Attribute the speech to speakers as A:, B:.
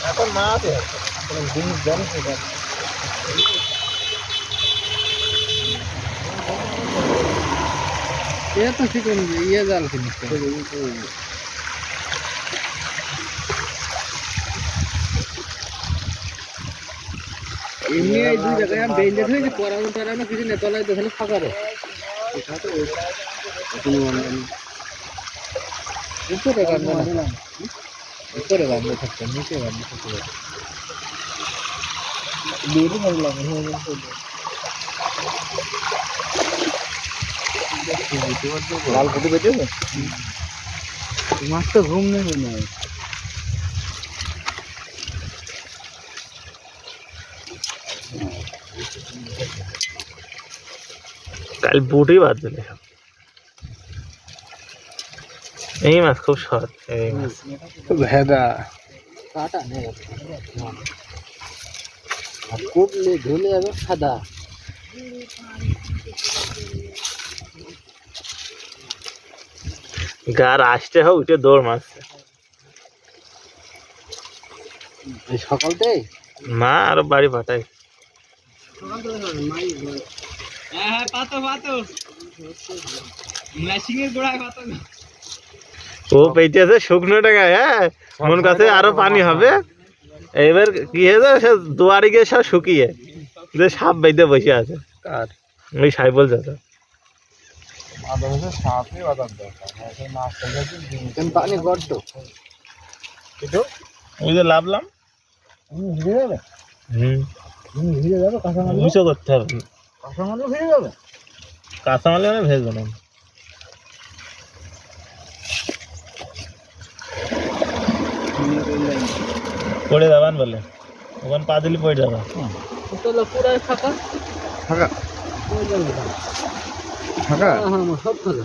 A: এখন মাছ জিনিস দেন
B: তো চিকন ইয়ে জাল কিনিস এমনি এই দুই জায়গায় আমি বেঁধে ধরেছি পরানো টরানো কিছু নেই তলায় তো ওখানে ফাঁকা রে উপরে বাঁধবে না উপরে বাঁধবে থাকছে নিচে বাঁধবে থাকতে বেরিয়ে গেলাম
A: লাল ফুটে বেঁচে
B: মাছ তো ঘুম নেবে না
C: কাল বুটই বাদ দিলে এই মাছ খুব সৎ এই মাছ
B: ভেদা কাটা নেই আর কুটলে ধুলে যাবে সাদা
C: গার আসতে হোক উঠে দৌড় মারছে
B: এই সকালতেই
C: মা আরো বাড়ি পাঠাই
B: হ্যাঁ পাতো পাতো মেশিনের গোড়ায় পাতো
C: ও পেয়েছে শুকনো টাকায় হ্যাঁ মন কাছে আরো পানি হবে এবার কি হয়েছে সে দুয়ারে গিয়ে সব শুকিয়ে যে সাপ বেঁধে বসে আছে
B: কার
C: ওই সাইবল যাতে
A: সাপে বাজার দরকার মাছটা
B: পানি গর্ত
C: ওই যে লাভলাম
A: ভিজে যাবে ভিজে যাবে কাঁচামাল
C: মিশো করতে হবে
A: কাঁচামালও ভিজে যাবে
C: কাঁচামালে মানে ভেজবো না পড়ে যাবান বলে ওখানে পা দিলে পড়ে যাবা
B: পুরাই ফাঁকা
A: ফাঁকা ফাঁকা
B: হ্যাঁ সব ফাঁকা